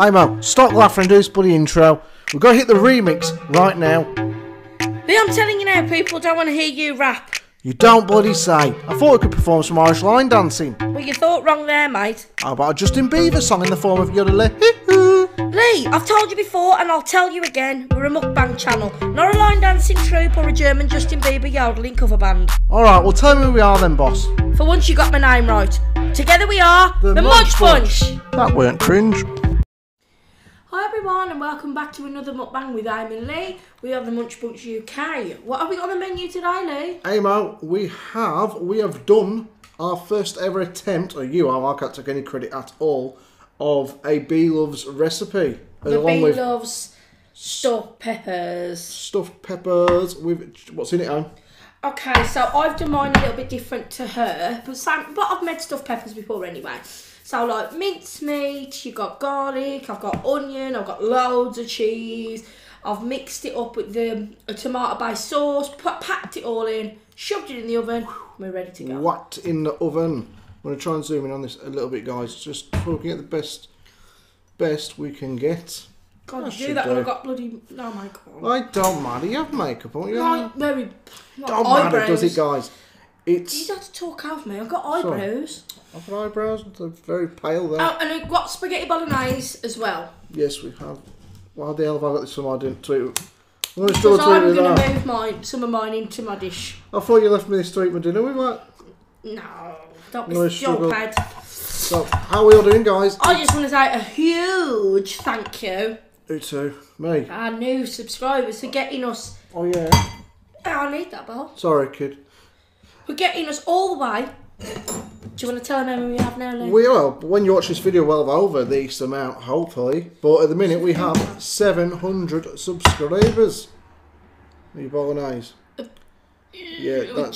Hey Mo, stop laughing and do this bloody intro. We've got to hit the remix right now. Leigh, I'm telling you now, people don't want to hear you rap. You don't bloody say. I thought we could perform some Irish line dancing. Well, you thought wrong there, mate. How about a Justin Bieber song in the form of yodeling? Leigh, I've told you before and I'll tell you again, we're a mukbang channel, not a line dancing troupe or a German Justin Bieber yodeling cover band. Alright, well tell me who we are then, boss. For once you got my name right. Together we are the Munch Bunch. That weren't cringe. Hi everyone and welcome back to another mukbang with Amy and Leigh. We are the Munch Bunch UK. What have we got on the menu today, Leigh? Hey Mo, we have done our first ever attempt, or you have, I can't take any credit at all, of a BLOVES recipe. The BLOVES stuffed peppers. Stuffed peppers with, what's in it, Anne? Okay, so I've done mine a little bit different to her, but I've made stuffed peppers before anyway. So like mincemeat, you've got garlic, I've got onion, I've got loads of cheese. I've mixed it up with a tomato-based sauce, packed it all in, shoved it in the oven, and we're ready to go. What in the oven? I'm going to try and zoom in on this a little bit, guys, just so we can get the best we can get. God, you do that when I've got bloody no makeup on. I don't matter, you have makeup on. Right, very. Don't matter, does it, guys? It's. You have to talk over me. I've got eyebrows. I've got eyebrows. They're very pale there. Oh, and we've got spaghetti bolognese as well. Yes, we have. Why the hell have I got this from? I didn't tweet it. I'm going to move some of mine into my dish. I thought you left me this to eat my dinner with, like. No, don't be stupid. So, how are we all doing, guys? I just want to say a huge thank you. Who to? Me? Our new subscribers for getting us. Oh, yeah. I need that, ball. Sorry, kid. For getting us all the way. Do you want to tell them how many we have now, Leigh? We will. When you watch this video, we'll have over this amount, hopefully. But at the minute, we have 700 subscribers. Are you bolognese? Yeah, that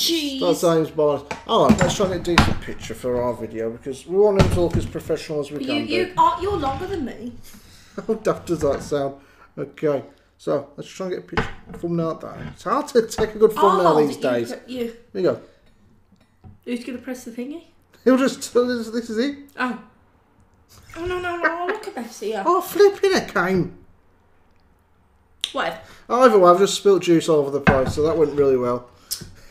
sounds bonus. Alright, let's try and get a decent picture for our video because we want them to look as professional as we can. You're longer than me. How daft does that sound? Okay, so let's try and get a picture thumbnail at that. It's hard to take a good thumbnail these days. There you go. Who's going to press the thingy? He'll just tell us this is it. Oh. Oh, no, look at this here. Oh, flipping a cane. What? Either way, I've just spilt juice all over the place, so that went really well.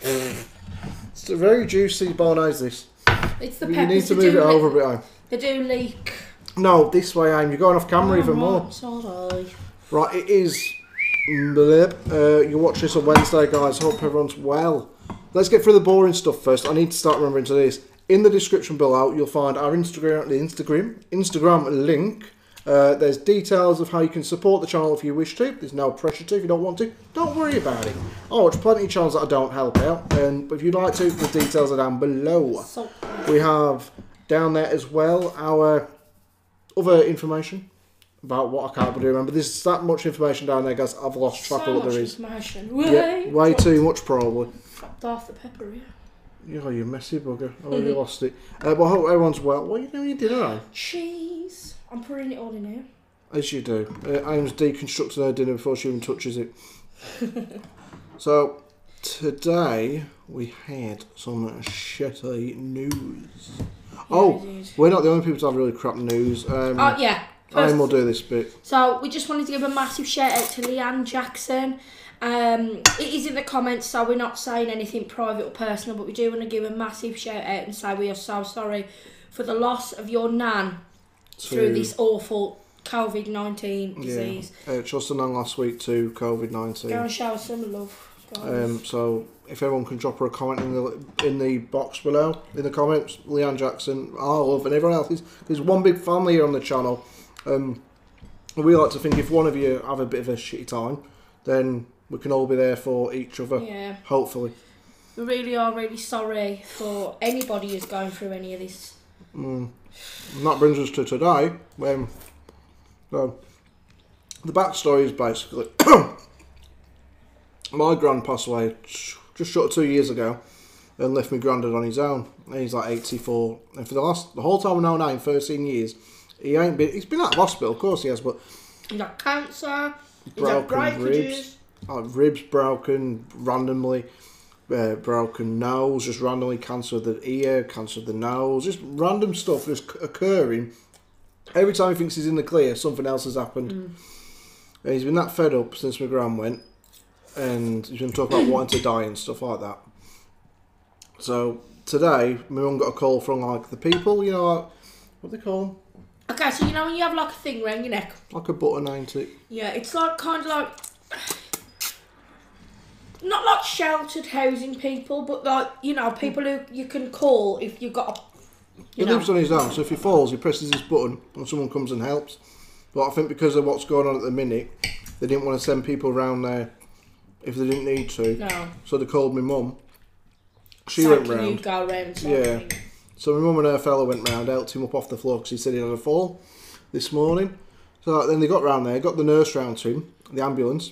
It's a very juicy bolognese, this. It's the peppers. You need to move it over a bit, Aim. They do leak. No, this way, Aim. You're going off camera even more. Sorry. Right, it is. You watch this on Wednesday, guys. Hope everyone's well. Let's get through the boring stuff first. I need to start remembering to do this. In the description below, you'll find our Instagram link. There's details of how you can support the channel if you wish to. There's no pressure to. If you don't want to, don't worry about it. I watch plenty of channels that I don't help out, but if you'd like to, the details are down below. We have down there as well our other information about what I can't remember. There's that much information down there, guys. I've lost track of what there is. Way too much, probably. Dropped off the pepper here. Oh, you messy bugger. I already lost it. But I hope everyone's well. What are you doing your dinner on? Cheese. I'm putting it all in here. As you do. Aim's deconstructing her dinner before she even touches it. So, today we had some shitty news. We're not the only people to have really crap news. Yeah. Aim will do this bit. So, we just wanted to give a massive shout out to Leigh Jackson. It is in the comments, so we're not saying anything private or personal, but we do want to give a massive shout out and say we are so sorry for the loss of your nan through this awful COVID-19 disease. Just a nan last week to COVID-19. Go and show us some love, guys. So if everyone can drop her a comment in the box below, in the comments, Leigh Jackson, our love, and everyone else. There's one big family here on the channel. We like to think if one of you have a bit of a shitty time, then we can all be there for each other, hopefully. We really are really sorry for anybody who's going through any of this. And that brings us to today, when the backstory is basically my gran passed away just short of 2 years ago and left me granddad on his own. He's like 84, and for the whole time I've known him, 13 years, he's been out of hospital, of course he has, but he's got cancer, he's had breakages. Ribs broken randomly, broken nose, just randomly cancer of the ear, cancer of the nose, just random stuff just occurring Every time he thinks he's in the clear, something else has happened. And he's been that fed up since my gran went. And he's been talking about wanting to die and stuff like that. So today, my mum got a call from like the people, you know, like, what do they call them? Okay, so you know when you have like a thing around your neck? Like a button, ain't it? Yeah, it's like kind of like, not like sheltered housing people, but like, you know, people who you can call if you've got a, He lives on his own, so if he falls, he presses this button and someone comes and helps. But I think because of what's going on at the minute, they didn't want to send people around there if they didn't need to. No. So they called my mum. She So went can round. you go round Yeah. So my mum and her fella went round, helped him up off the floor because he said he had a fall this morning. So then they got round there, got the nurse round to him, the ambulance,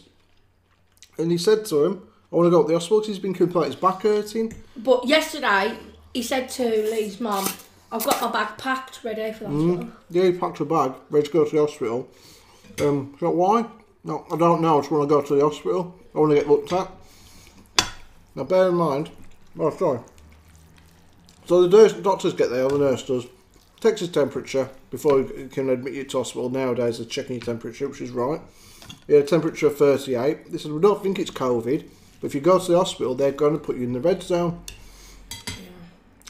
and he said to him, I want to go up the hospital because he's been complaining, his back hurting. But yesterday, he said to Leigh's mum, I've got my bag packed, ready for the hospital. Yeah, he packed a bag, ready to go to the hospital. So why? No, I don't know, I just want to go to the hospital. I want to get looked at. Now bear in mind, oh sorry. So the doctors get there, or the nurse does, takes his temperature before he can admit you to hospital. Nowadays they're checking your temperature, which is right. He had a temperature of 38. They said, we don't think it's COVID, but if you go to the hospital, they're going to put you in the red zone. Yeah.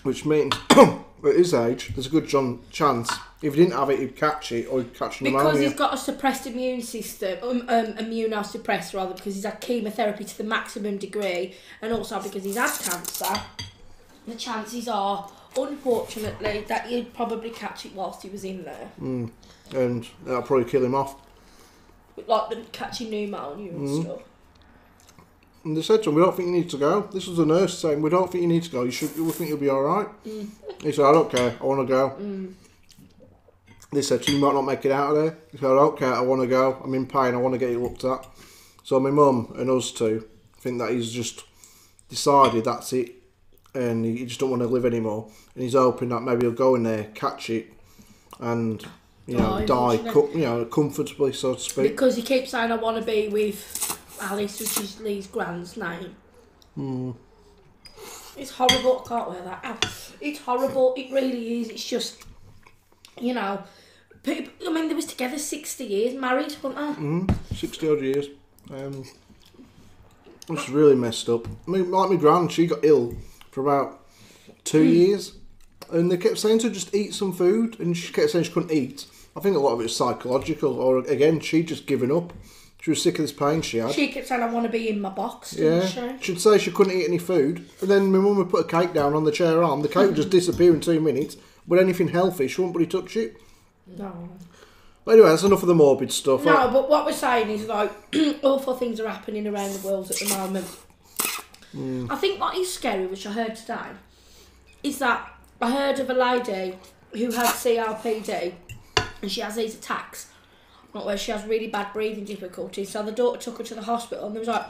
Which means, at his age, there's a good chance, if he didn't have it, he'd catch it, or he'd catch pneumonia. Because he's got a suppressed immune system, immunosuppressed rather, because he's had chemotherapy to the maximum degree, and also because he's had cancer, the chances are, unfortunately, that he'd probably catch it whilst he was in there. And that'll probably kill him off. Like the catching pneumonia and stuff. And they said to him, we don't think you need to go. This was the nurse saying, we don't think you need to go. We think you'll be alright. He said, I don't care, I want to go. They said, so you might not make it out of there. He said, I don't care, I want to go. I'm in pain, I want to get it looked at. So my mum and us two think that he's just decided that's it. And he just don't want to live anymore. And he's hoping that maybe he'll go in there, catch it, and die comfortably, so to speak. Because he keeps saying, I want to be with Alice, which is Leigh's grand's name. It's horrible. I can't wear that. Ow. It's horrible. It really is. It's just, people. I mean, they was together 60 years, married, weren't they? 60 odd years. It's really messed up. I mean, like my gran, she got ill for about 2 years, and they kept saying to her, just eat some food, and she kept saying she couldn't eat. I think a lot of it was psychological, or again, she'd just given up. She was sick of this pain she had. She kept saying, I want to be in my box, yeah. didn't she? She'd say she couldn't eat any food, and then my mum would put a cake down on the chair arm. The cake would just disappear in 2 minutes, but anything healthy, she wouldn't really touch it. No. But anyway, that's enough of the morbid stuff. No, but what we're saying is, like, awful things are happening around the world at the moment. I think what is scary, which I heard today, is that I heard of a lady who had CRPD, and she has these attacks, not where she has really bad breathing difficulties. So the daughter took her to the hospital, and they was like,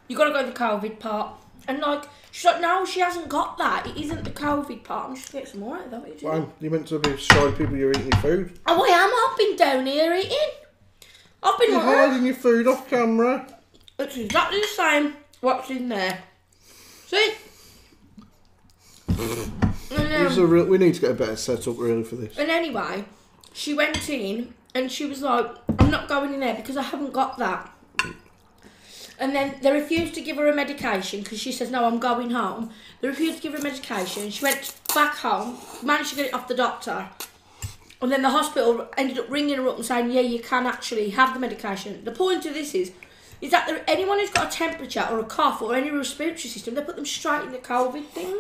you got to go to the COVID part. And like, she's like, no, she hasn't got that. It isn't the COVID part. I'm just going to get some more out of that. What are you doing? Well, you're meant to be showing people you're eating your food. Oh, I am. I've been down here eating. I've been You're like, hiding your food off camera. it's exactly the same what's in there. See? And, We need to get a better setup really for this. and anyway, she went in and she was like, I'm not going in there because I haven't got that. And then they refused to give her a medication because she says, no, I'm going home. They refused to give her a medication. She went back home, managed to get it off the doctor. And then the hospital ended up ringing her up and saying, yeah, you can actually have the medication. The point of this is that anyone who's got a temperature or a cough or any respiratory system, they put them straight in the COVID thing.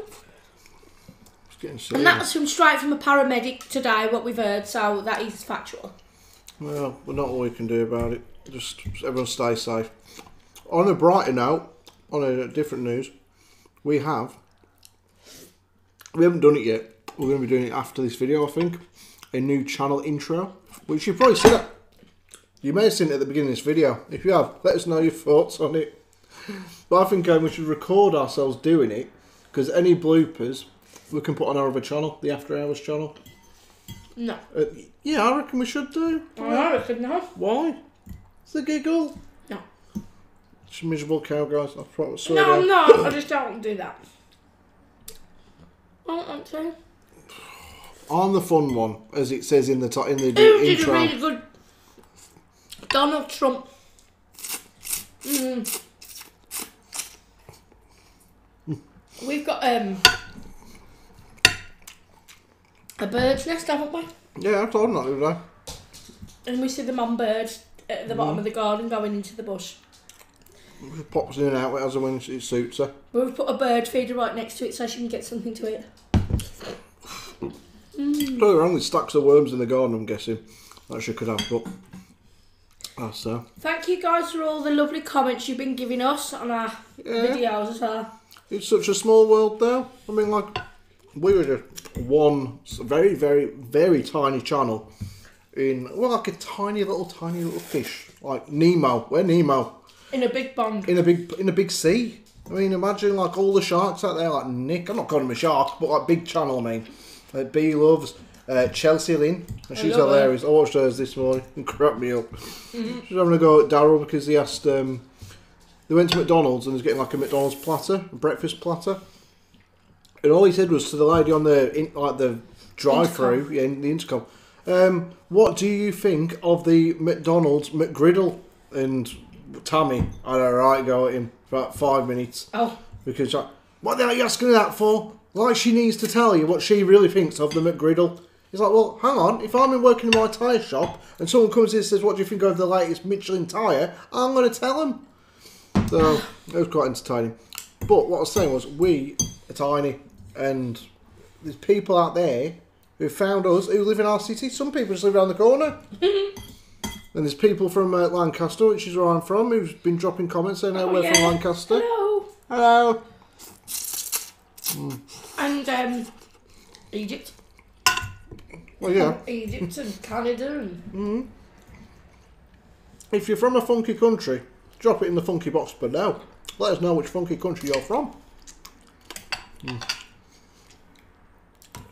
It's getting serious. And that was from straight from a paramedic today, what we've heard, so that is factual. Well, we're not all we can do about it. Just everyone stay safe. On a brighter note, on a different news, we haven't done it yet. We're going to be doing it after this video, I think. A new channel intro, which you've probably seen it. You may have seen it at the beginning of this video. If you have, let us know your thoughts on it. But I think we should record ourselves doing it, because any bloopers we can put on our other channel, the After Hours channel. No. Yeah, I reckon we should do. I reckon no. Why? It's a giggle. No. It's a miserable cow, guys. I promise. No, I'm not. I just don't want to do that. I don't want to. I'm the fun one, as it says in the Who did a intro. really good Donald Trump? We've got a bird's nest, haven't we? Yeah, I told him that the other day. And we see the mum bird at the bottom of the garden going into the bush. She pops in and out as and when it suits her. We've put a bird feeder right next to it so she can get something to eat. Don't get me wrong, there's stacks of worms in the garden, I'm guessing. That she could have, but that's so. Thank you guys for all the lovely comments you've been giving us on our videos as well. It's such a small world though. I mean, like, we were just one very, very, very tiny channel in, well, like a tiny little fish. Like Nemo. We're Nemo. In a big pond. In a big sea. I mean, imagine like all the sharks out there, like Nick. I'm not calling him a shark, but like big channel, I mean. BLOVES, Chelsea Lynn. She's hilarious. I watched hers this morning and cracked me up. She's having a go at Daryl because he asked. They went to McDonald's and was getting like a McDonald's platter, a breakfast platter. And all he said was to the lady on the drive-through, in the intercom, what do you think of the McDonald's McGriddle? And Tammy had a right go at him for about 5 minutes. Oh. Because, like, what the hell are you asking her that for? Like she needs to tell you what she really thinks of the McGriddle. He's like, well, hang on, if I'm working in my tyre shop and someone comes in and says, what do you think of the latest Michelin tyre? I'm going to tell them. So, it was quite entertaining. But what I was saying was, we are tiny and there's people out there who found us, who live in our city. Some people just live around the corner. And there's people from Lancaster, which is where I'm from, who's been dropping comments saying we're from Lancaster. Hello. Hello. And Egypt. Well, yeah. Egypt and Canada and... If you're from a funky country, drop it in the funky box below. Let us know which funky country you're from.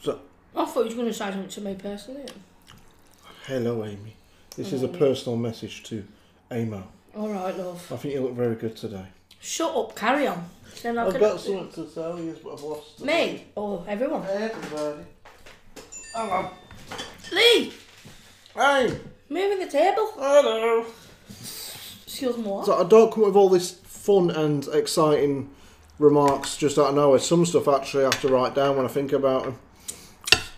So, I thought you were going to say something to me personally. hello, Amy. This is a personal message to Amo. Alright, love. I think you look very good today. Shut up, carry on. Then I've got something to tell you, but I've lost it. Me? Or everyone? Everybody. Hang on. Leigh! Hey! Moving the table. Hello. Excuse me, what? So I don't come up with all this fun and exciting remarks just out of nowhere. Some stuff actually I have to write down when I think about them.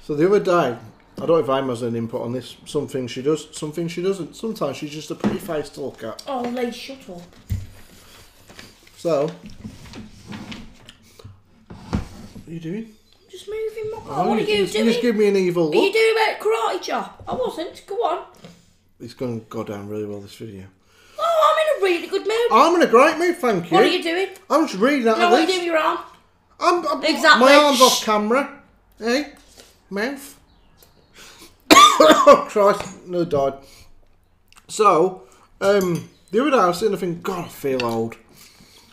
So the other day, I don't know if Emma has an input on this. Some things she does, some things she doesn't. Sometimes she's just a pretty face to look at. Oh, Leigh, shut up. So, what are you doing? I'm just moving my... Oh, what are you doing? You just give me an evil look. Are you doing a karate chop? I wasn't. Go on. It's going to go down really well, this video. Oh, I'm in a really good mood. I'm in a great mood, thank you. What are you doing? I'm just reading out No, the what are you list. doing with your arm? I'm Exactly. My arm's off camera. Hey? Mouth. Oh, Christ. No, died. So, the other day I was sitting there thinking, God, I feel old.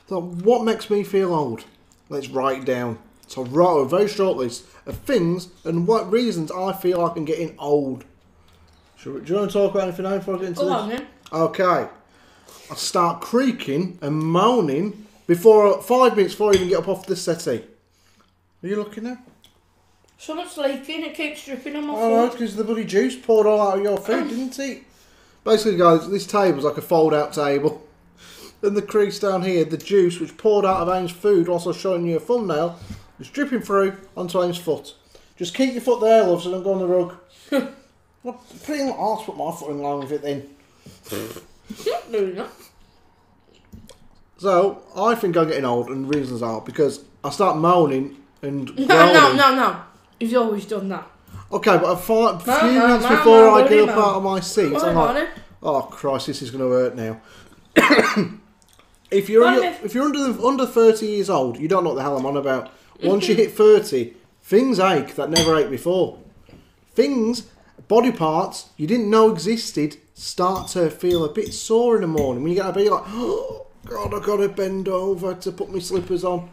So, what makes me feel old? Let's write it down. So, I wrote a very short list of things and what reasons I feel like I'm getting old. Do you want to talk about anything now before I get into Go this? on, then. Okay. I start creaking and moaning before 5 minutes before I even get up off the settee. Are you looking now? Someone's leaking. It keeps dripping on my Oh, foot. because the bloody juice poured all out of your food, didn't it? Basically, guys, this table's like a fold-out table. And the crease down here, the juice which poured out of Aim's food, also showing you a thumbnail, is dripping through onto Aim's foot. Just keep your foot there, love, so don't go on the rug. Well, put it in, I'll put my foot in line with it then. Not doing that. So, I think I'm getting old, and the reasons are because I start moaning and growling. No. He's always done that. Okay, but a few minutes before I get up out of my seat, I'm like, oh Christ, this is going to hurt now. If you're under 30 years old, you don't know what the hell I'm on about. Once you hit 30, things ache that never ached before. Things, body parts you didn't know existed, start to feel a bit sore in the morning. When you get to be like, oh God, I've got to bend over to put my slippers on.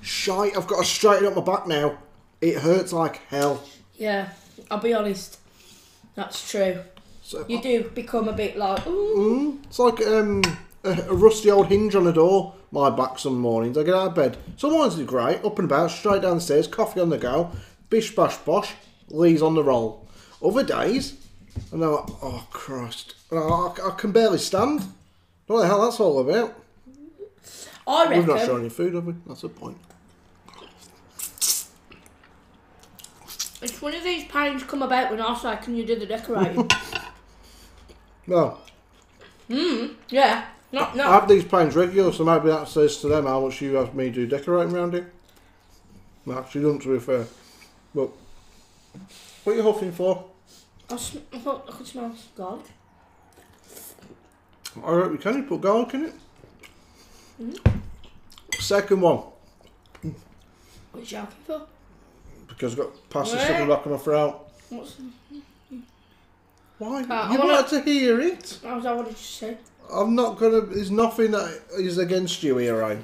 Shite, I've got to straighten up my back now. It hurts like hell. Yeah, I'll be honest. That's true. So, You do become a bit like, ooh. It's like a rusty old hinge on a door. My back some mornings. I get out of bed. Some mornings are great. Up and about, straight down the stairs, coffee on the go. Bish bash bosh. Leigh's on the roll. Other days, and I'm like, oh Christ, and I can barely stand. What the hell that's all about? I reckon. We've not shown any food, have we? That's the point. It's one of these pains come about when I say, can you do the decorating? No. Yeah. No. I have these pains regular, so maybe that says to them how much you have me do decorating around here. No, she doesn't, to be fair. But, what are you huffing for? I thought I could smell garlic. I reckon we can. You put garlic in it. Second one. What are you joking for? Because I've got pasta stuck in the back of my throat. Why? You want to hear it? What did you say? I'm not going to... There's nothing that is against you here, Ryan.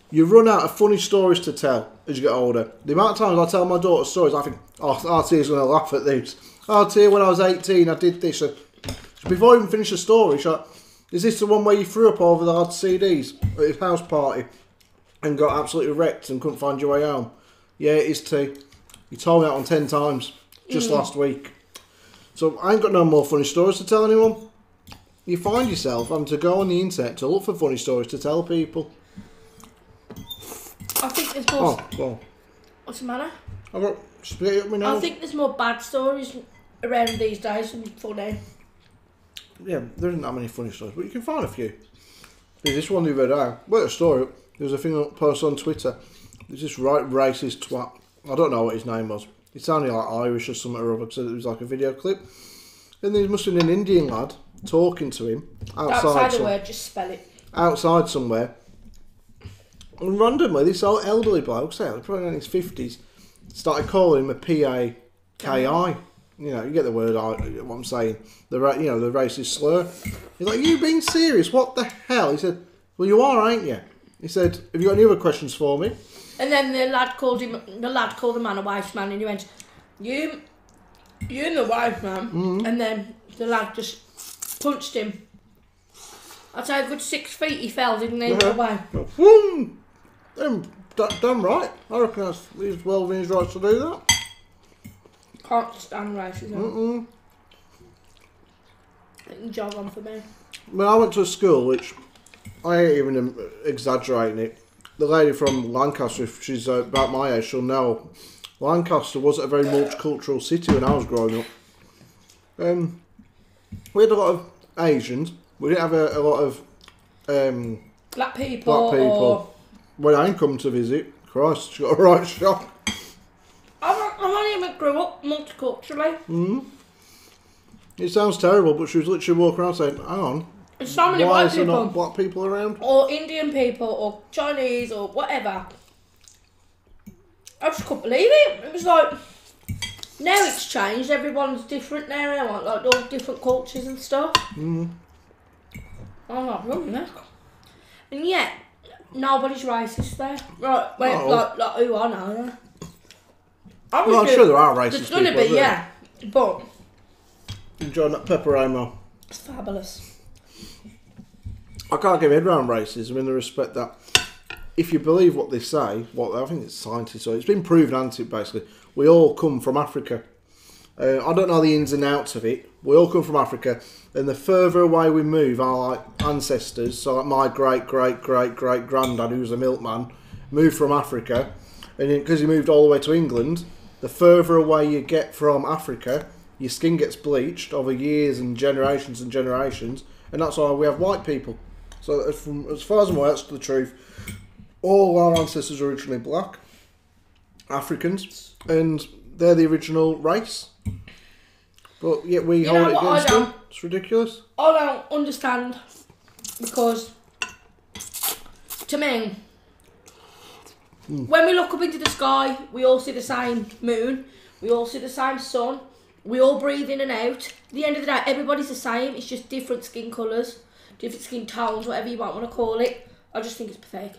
You run out of funny stories to tell as you get older. The amount of times I tell my daughter stories, I think, oh, RT's going to laugh at these. RT, when I was 18, I did this. So before I even finish the story, she's like, is this the one where you threw up over the hard CDs at his house party and got absolutely wrecked and couldn't find your way home? Yeah, it is T. You told me that on 10 times just last week. So I ain't got no more funny stories to tell anyone. You find yourself having to go on the internet to look for funny stories to tell people. I think there's more... Oh, well. What's the matter? I've got spaghetti up my nose. I think there's more bad stories around these days than funny. Yeah, there isn't that many funny stories, but you can find a few. There's this one the other day. Wait a story. There was a thing posted on Twitter. There's this right racist twat. I don't know what his name was. It sounded like Irish or something or other because it was like a video clip. And there must have been an Indian lad talking to him outside. The word, just spell it. Outside somewhere. And randomly, this old elderly bloke, probably in his 50s, started calling him a P-A-K-I. You know, you get the word, what I'm saying. The racist slur. He's like, you being serious? What the hell? He said, well, you are, ain't you? He said, have you got any other questions for me? And then the lad called the man a white man, and he went, you and the white man. And then the lad just punched him. I'd say a good 6 feet he fell, didn't he? Away. Boom! Damn right. I reckon he's well within his rights to do that. Can't stand racism. Jog on for me. When I went to a school, which I ain't even exaggerating it, the lady from Lancaster, if she's about my age, she'll know. Lancaster wasn't a very multicultural city when I was growing up. We had a lot of Asians. We didn't have a lot of black people. When I come to visit, Christ, she got a right shock. I don't even grew up multiculturally. It sounds terrible, but she was literally walking around saying, hang on, there's so many why white is there people. not black people around? Or Indian people, or Chinese, or whatever. I just couldn't believe it. It was like, now it's changed, everyone's different now, like all different cultures and stuff. I'm like, running that. And yet, nobody's racist there. Right, like who I know. Well, I'm sure there are racist there's people. There's going to be, yeah. But enjoying that pepperamo. It's fabulous. I can't get my head around racism in the respect that if you believe what they say, I think it's scientists, so it's been proven, hasn't it, basically, we all come from Africa. I don't know the ins and outs of it. We all come from Africa, and the further away we move, our like ancestors, so like my great-great-great-great-granddad, who was a milkman, moved from Africa, and because he moved all the way to England, the further away you get from Africa, your skin gets bleached over years and generations, and that's why we have white people. So as far as I'm aware, that's the truth. All our ancestors are originally black, Africans, and they're the original race. But yet we hold it against them. It's ridiculous. I don't understand, because to me, when we look up into the sky, we all see the same moon, we all see the same sun, we all breathe in and out. At the end of the day, everybody's the same. It's just different skin colours, different skin tones, whatever you want to call it. I just think it's pathetic.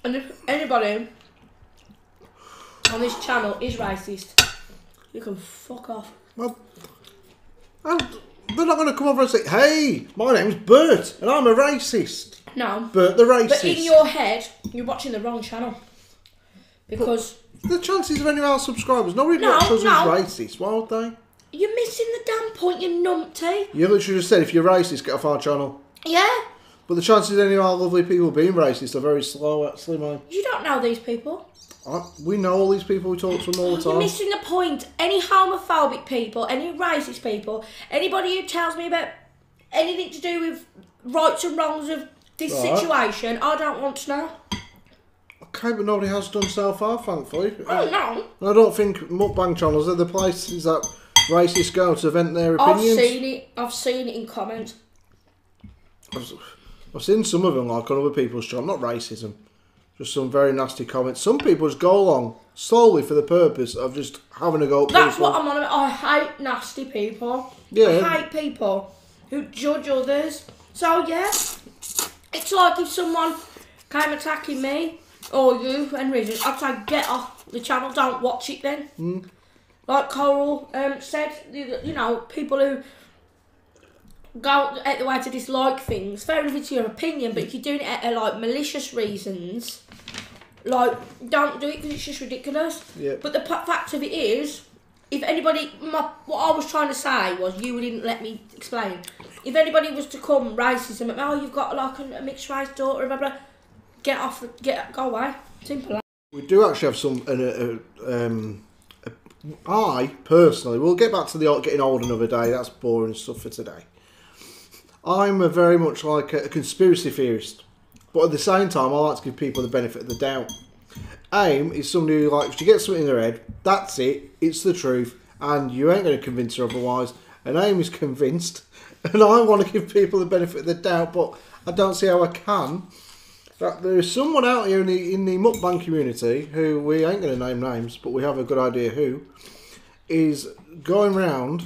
And if anybody on this channel is racist, you can fuck off. Well, they're not going to come over and say, hey, my name's Bert and I'm a racist. No. Bert the racist. But in your head, you're watching the wrong channel. Because The chances of any of our subscribers, nobody No, watches us no. as racist, why would they? You're missing the damn point, you numpty. You literally just said if you're racist, get off our channel. Yeah. But the chances of any of our lovely people being racist are very slow, actually, man. You don't know these people. We know all these people, we talk to them all the time. You're missing the point. Any homophobic people, any racist people, anybody who tells me about anything to do with rights and wrongs of this situation, I don't want to know. Okay, but nobody has done so far, thankfully. Oh, no. I don't think mukbang channels are the places that racists go to vent their opinions. I've seen it in comments. I've seen some of them, like on other people's channels, not racism. Just some very nasty comments. Some people just go along solely for the purpose of just having a go at That's people. what I'm on about. I hate nasty people. Yeah. I hate people who judge others. So, yeah, it's like if someone came attacking me, or you, and reason, I'd say get off the channel, don't watch it then. Like Coral said, you know, people who go out the way to dislike things, fair enough, it's your opinion, but if you're doing it at like malicious reasons, like, don't do it because it's just ridiculous. Yeah. But the fact of it is, if anybody, what I was trying to say was, you didn't let me explain. If anybody was to come racism at me, oh, you've got like a mixed race daughter, blah blah, get off, go away. Simple. We do actually have some. I personally, we'll get back to the getting old another day. That's boring stuff for today. I'm very much like a conspiracy theorist, but at the same time, I like to give people the benefit of the doubt. AIM is somebody who, like, if you get something in their head, that's it, it's the truth, and you ain't going to convince her otherwise. And AIM is convinced, and I want to give people the benefit of the doubt, but I don't see how I can. That there is someone out here in the mukbang community who, we ain't going to name names, but we have a good idea who, is going round.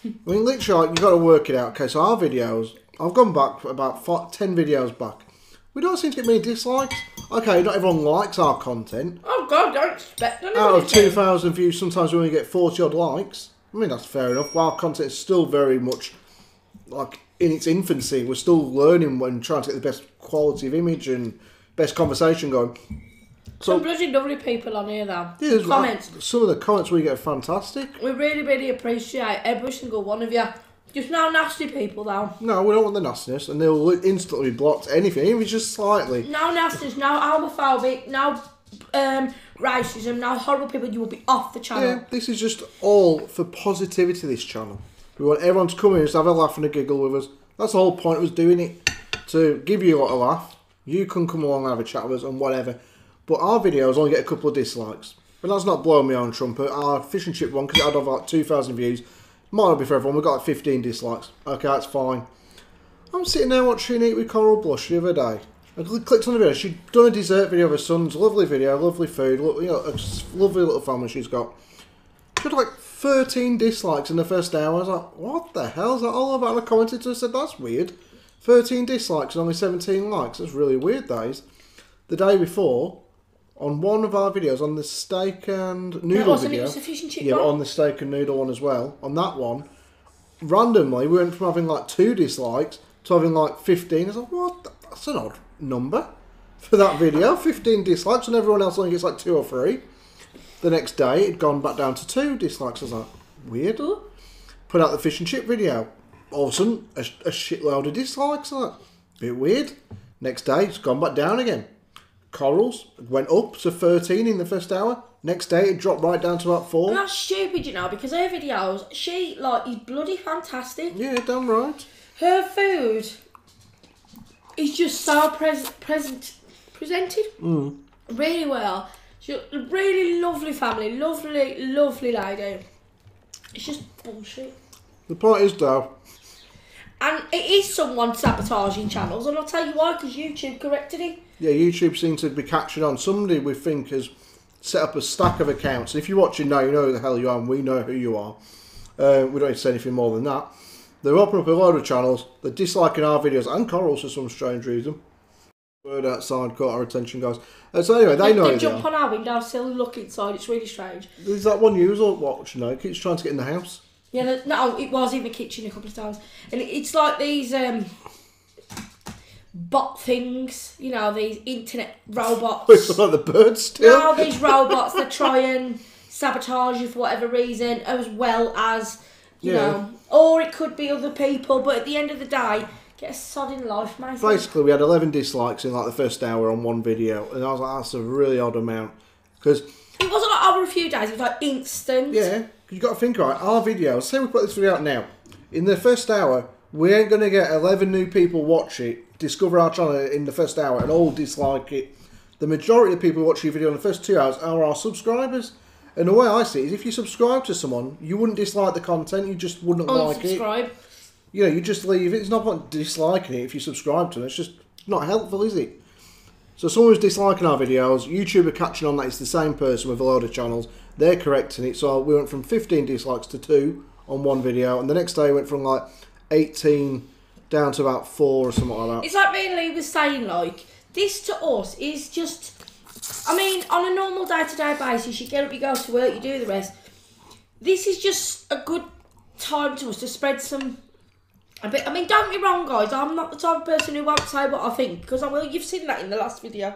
I mean, literally, you've got to work it out. Okay, so our videos, I've gone back about 10 videos back. We don't seem to get many dislikes. Okay, not everyone likes our content. Oh God, don't expect anything. Out of 2,000 views, sometimes we only get 40 odd likes. I mean, that's fair enough. Our content is still very much like in its infancy. We're still learning and trying to get the best quality of image and best conversation going. So, some bloody lovely people on here though. Yeah, comments. Some of the comments we get are fantastic. We really, really appreciate every single one of you. Just no nasty people though. No, we don't want the nastiness, and they'll instantly block anything, even if it's just slightly. No nastiness, no homophobic, no racism, no horrible people. You will be off the channel. Yeah, this is just all for positivity, this channel. We want everyone to come in and just have a laugh and a giggle with us. That's the whole point of us doing it, to give you a lot of laugh. You can come along and have a chat with us and whatever. But our videos only get a couple of dislikes. But that's not blowing me on trumpet. Our fish and chip one, because it had over like 2,000 views, might not be for everyone. We've got like 15 dislikes. Okay, that's fine. I'm sitting there watching Eat with Coral Blush the other day. I clicked on the video. She'd done a dessert video of her son's. Lovely video, lovely food. You know, a lovely little family she's got. She had like 13 dislikes in the first hour. I was like, what the hell is that all about? And I commented to her and said, that's weird. 13 dislikes and only 17 likes. That's really weird, that is. The day before, on one of our videos, on the steak and noodle video. It was a fish and chip yeah, one. but on the steak and noodle one as well. On that one, randomly, we went from having like 2 dislikes to having like 15. I was like, what? That's an odd number for that video. 15 dislikes, and everyone else only gets like 2 or 3. The next day, it'd gone back down to 2 dislikes. I was like, weird. Put out the fish and chip video. All of a sudden, a shitload of dislikes. Like, bit weird. Next day, it's gone back down again. Corals went up to 13 in the first hour. Next day, it dropped right down to about 4. And that's stupid, you know, because her videos, she, like, is bloody fantastic. Yeah, damn right. Her food is just so presented really well. She's a really lovely family, lovely lady. It's just bullshit. The point is, though, and it is someone sabotaging channels, and I'll tell you why, because YouTube corrected it. yeah, YouTube seems to be catching on. Somebody we think has set up a stack of accounts. If you're watching now, you know who the hell you are, and we know who you are. We don't need to say anything more than that. They're opening up a load of channels. They're disliking our videos and Corals for some strange reason. Word outside caught our attention, guys. So anyway, they know who They they jump are. on our windowsill and look inside. It's really strange. Is that one user watching now? Keeps trying to get in the house. Yeah, no, it was in the kitchen a couple of times, and it's like these bot things, you know, these internet robots. It's like the birds still. No, these robots that try and sabotage you for whatever reason, as well as, you know, or it could be other people, but at the end of the day, get a sodding life, mate. Basically, we had 11 dislikes in like the first hour on one video, and I was like, that's a really odd amount. Because it wasn't like over a few days, it was like instant. Yeah, you've got to think, right, our videos, say we put this video out now, in the first hour, we ain't going to get 11 new people watch it, discover our channel in the first hour, and all dislike it. The majority of the people who watch your video in the first 2 hours are our subscribers. And the way I see it is, if you subscribe to someone, you wouldn't dislike the content, you just wouldn't like it. Unsubscribe. You know, you just leave it. It's not about disliking it if you subscribe to it. It's just not helpful, is it? So someone who's disliking our videos, YouTube are catching on that it's the same person with a load of channels. They're correcting it. So we went from 15 dislikes to 2 on one video. And the next day went from like 18 down to about 4 or something like that. It's like me and Leigh was saying, like, this to us is just... I mean, on a normal day-to-day basis, you get up, you go to work, you do the rest. This is just a good time to us to spread some... I mean, don't get me wrong, guys. I'm not the type of person who won't say what I think, because I will. You've seen that in the last video.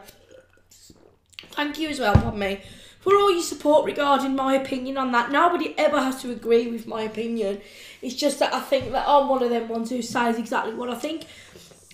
Thank you as well, pardon me, for all your support regarding my opinion on that. Nobody ever has to agree with my opinion. It's just that I think that I'm one of them ones who says exactly what I think.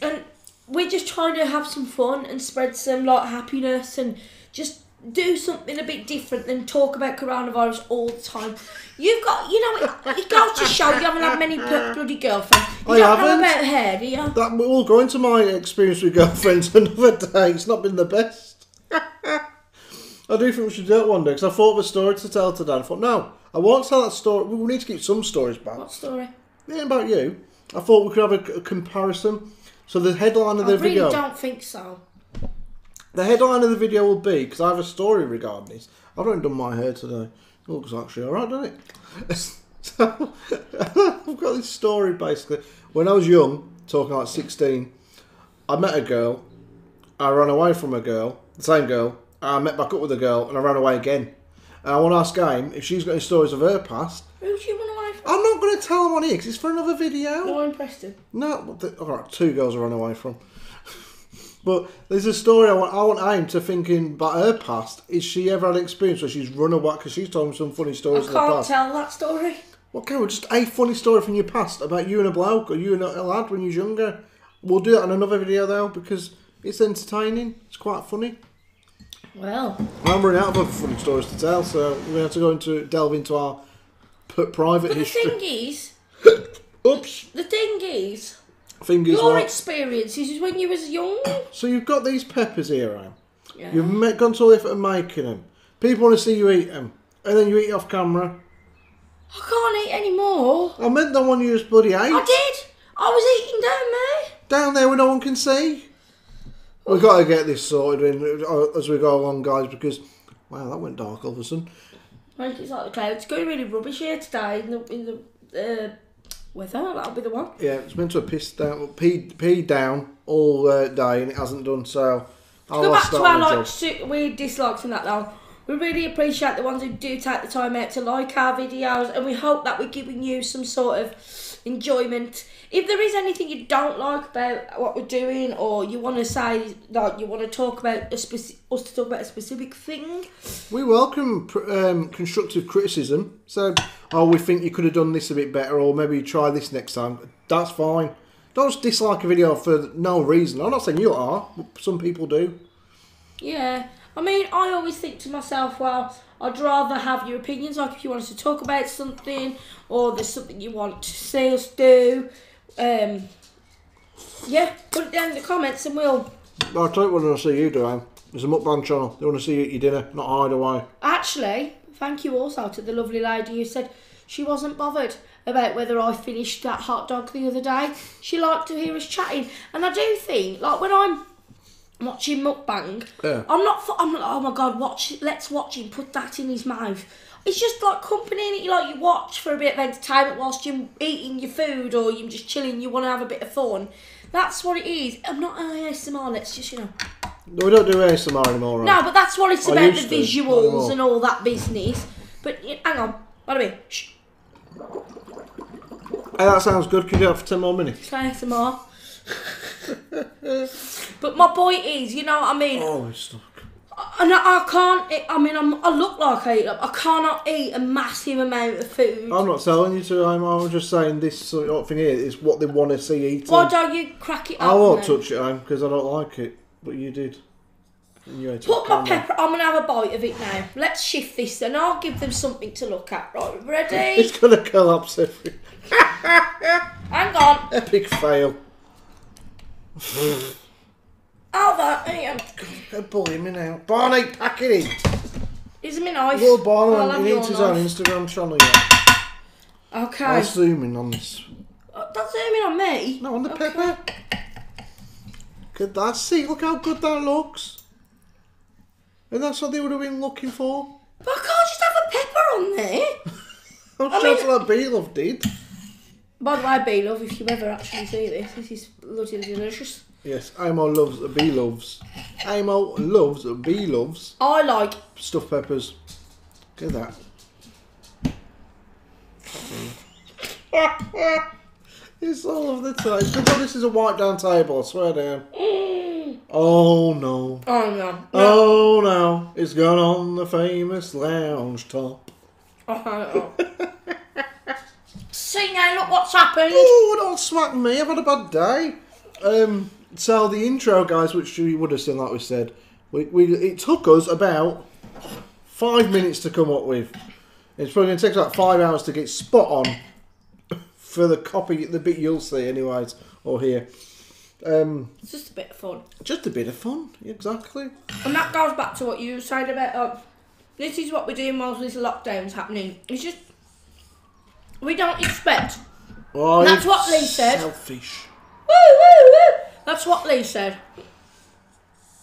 And we're just trying to have some fun and spread some, like, happiness and just do something a bit different than talk about coronavirus all the time. You've got, you know, it goes to show you haven't had many bloody girlfriends. You don't know about hair, do you? That will go into my experience with girlfriends another day. It's not been the best. I do think we should do it one day, because I thought of a story to tell today. I thought, no, I won't tell that story. We need to keep some stories back. What story? Yeah, about you. I thought we could have a comparison. So the headline of the video... I really don't think so. The headline of the video will be, because I have a story regarding this. I've not done my hair today. It looks actually alright, doesn't it? So, I've got this story basically. When I was young, talking like 16, I met a girl. I ran away from a girl, the same girl. I met back up with a girl and I ran away again. And I want to ask Aim if she's got any stories of her past. Who'd you run away from? I'm not going to tell them on here because it's for another video. No, I'm Preston. No, alright, 2 girls I ran away from. But there's a story I want Aim to thinking about her past. Is she ever had an experience where she's run away? Because she's told me some funny stories in the past. I can't tell that story. Well, okay, well, just a funny story from your past about you and a bloke or you and a lad when you was younger. We'll do that in another video though because it's entertaining. It's quite funny. Well, I'm running out of other funny stories to tell, so we're going to have to delve into our private history. The thing is, oops. The thing is, your experiences is when you was young. So you've got these peppers here, Anne. Yeah. You've gone to all the effort of making them. People want to see you eat them, and then you eat off camera. I can't eat anymore. I meant the one you just bloody ate. I did. I was eating down there. Down there where no one can see. We've got to get this sorted in as we go along, guys, because wow, that went dark all of a sudden. I think it's like the clouds. It's going really rubbish here today in the weather. That'll be the one. Yeah, it's meant to have peed down all day, and it hasn't done. So I'll go back to our weird dislikes and that now. We really appreciate the ones who do take the time out to like our videos, and we hope that we're giving you some sort of enjoyment. If there is anything you don't like about what we're doing, or you want to say, like you want to talk about us to talk about a specific thing, we welcome constructive criticism. So, oh, we think you could have done this a bit better, or maybe try this next time. That's fine. Don't just dislike a video for no reason. I'm not saying you are. Some people do. Yeah. I mean, I always think to myself, well, I'd rather have your opinions, like if you want us to talk about something, or there's something you want to see us do. Yeah, put it down in the comments and we'll... I'll tell you what I want to see you do, Anne. There's a mukbang channel. They want to see you eat your dinner, not hide away. Actually, thank you also to the lovely lady who said she wasn't bothered about whether I finished that hot dog the other day. She liked to hear us chatting. And I do think, like, when I'm watching mukbang, yeah. I'm like, oh my god, let's watch him put that in his mouth. It's just like company, and you watch for a bit of entertainment whilst you're eating your food, or you're just chilling, you want to have a bit of fun. That's what it is. I'm not ASMR, let's just, No, we don't do ASMR anymore, right? No, but that's what it's about, the visuals and all that business. But hang on, what do I mean? Shh. Hey, that sounds good. Can you do that for 10 more minutes? ASMR. But my point is, you know what I mean? Oh, it's stuck. And I can't eat, I mean, I look like I eat them. I cannot eat a massive amount of food. I'm not telling you to, I'm just saying this sort of thing here is what they want to see eaten. Why don't you crack it up? I won't touch it, because I don't like it. But you did. And you ate Put my pepper, I'm going to have a bite of it now. Let's shift this and I'll give them something to look at. Right, ready? It's going to collapse every... Hang on. Epic fail. Oh, that, Ian. They're bullying me now. Barney, pack it in. Is it my knife? Little Barney, I'll he needs his own Instagram channel, yeah. Okay. I'll zoom in on this. Don't zoom in on me. No, on the pepper. Look at that. See, look how good that looks. And that's what they would have been looking for. But I can't just have a pepper on there. I'm sure that's what B-Love did. By the way, B-Love, if you ever actually see this is bloody delicious. Yes, Amo loves B-Loves. Amo loves B-Loves. I like Stuffed peppers. Look at that. It's all of the time. This is a wipe down table, I swear down. Oh no. Oh no. Oh no. It's gone on the famous lounge top. Oh. See now, look what's happened. Oh, don't smack me. I've had a bad day. So the intro, guys, which we would have seen, like we said, it took us about 5 minutes to come up with. It's probably going to take about 5 hours to get spot on for the copy, the bit you'll see, anyways, or hear. It's just a bit of fun. Just a bit of fun, exactly. And that goes back to what you were saying about this is what we're doing whilst this lockdown's happening. It's just we don't expect. Oh, that's what Leigh said. Selfish. Woo, woo, woo. That's what Leigh said.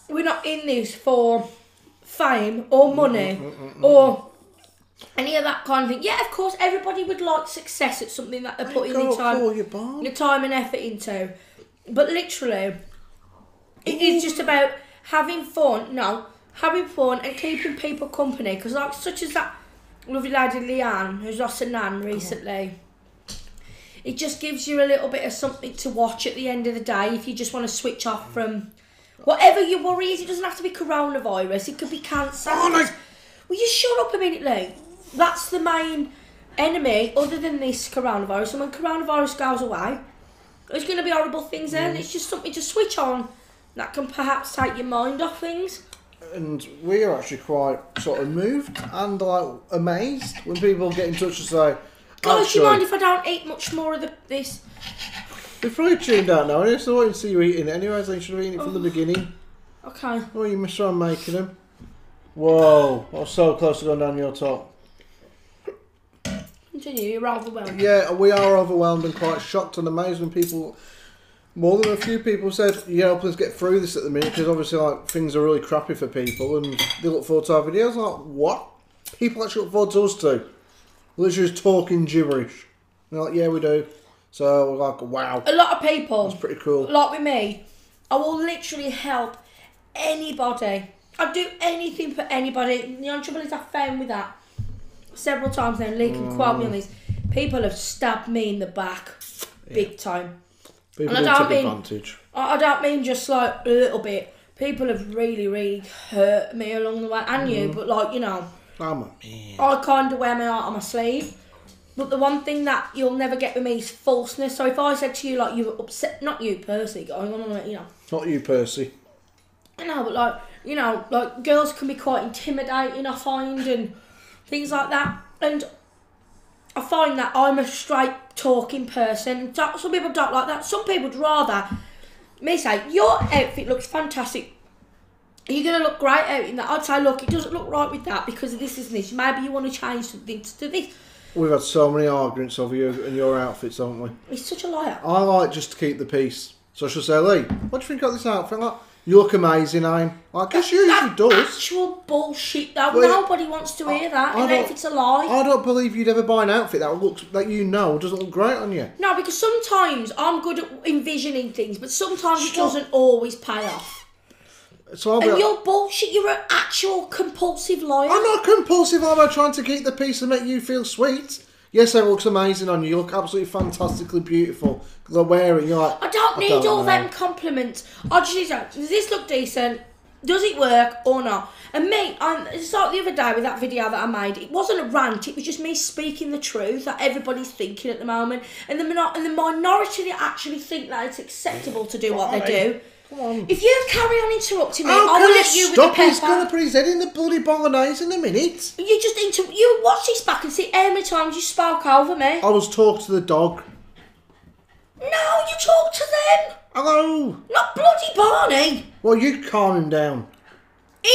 We're not in this for fame or money or any of that kind of thing. Yeah, of course, everybody would like success at something that they're putting the time and effort into. But literally, it is just about having fun. No, having fun and keeping people company. Because like such as that lovely lady Leanne, who's lost a nan recently. It just gives you a little bit of something to watch at the end of the day if you just want to switch off from whatever your worry is. It doesn't have to be coronavirus. It could be cancer. Oh, no. Will you shut up a minute, Leigh? That's the main enemy other than this coronavirus. And when coronavirus goes away, there's going to be horrible things then. It's just something to switch on that can perhaps take your mind off things. And we're actually quite sort of moved and like amazed when people get in touch and say, Guys, do you mind if I don't eat much more of this? They've probably tuned out now, anyway, so I won't see you eating it anyway, so you should have eaten it from the beginning. Okay. Oh, you missed around making them. Whoa, I was so close to going down your top. Continue, you're overwhelmed. Yeah, we are overwhelmed and quite shocked and amazed when people, more than a few people said, yeah, help us get through this at the minute, because obviously like things are really crappy for people and they look forward to our videos. Like, what? People actually look forward to us too. Literally just talking gibberish. They're like, yeah, we do. So we're like, wow. A lot of people. That's pretty cool. Like with me, I will literally help anybody. I'd do anything for anybody. The only trouble is I found with that several times now. Leigh can quote me on this. People have stabbed me in the back, big time. People and do take advantage. I don't mean just like a little bit. People have really, really hurt me along the way, and you. But like you know. I'm a man. I kind of wear my heart on my sleeve. But the one thing that you'll never get with me is falseness. So if I said to you, like, you were upset, not you, Percy, going on, you know. Not you, Percy. I know, but, like, you know, like, girls can be quite intimidating, I find, and things like that. And I find that I'm a straight talking person. Some people don't like that. Some people would rather me say, your outfit looks fantastic. You're going to look great out in that. I'd say, look, it doesn't look right with that because of this and this. Maybe you want to change something to this. We've had so many arguments over you and your outfits, haven't we? He's such a liar. I like just to keep the peace. So she'll say, Leigh, what do you think of this outfit? Like, you look amazing, I'm. I guess you usually does. Actual bullshit, though. Well, nobody wants to hear that. And if it's a lie. I don't believe you'd ever buy an outfit that you know doesn't look great on you. No, because sometimes I'm good at envisioning things, but sometimes it doesn't always pay off. So you're bullshit. You're an actual compulsive liar. I'm not compulsive. I'm trying to keep the peace and make you feel sweet. Yes, it looks amazing on you. You look absolutely fantastically beautiful. They're wearing, you're like... I don't need all them compliments. I just need to... Does this look decent? Does it work or not? And me, it's like the other day with that video that I made. It wasn't a rant. It was just me speaking the truth that everybody's thinking at the moment. And the minority that actually think that it's acceptable to do what they do. Come on. If you carry on interrupting me, I will let you with the pepper. He's going to put his head in the bloody bolognese in a minute. You just you watch this back and see how many times you spoke over me. I was talking to the dog. No, you talk to them. Hello. Not bloody Barney. Well, you calm him down.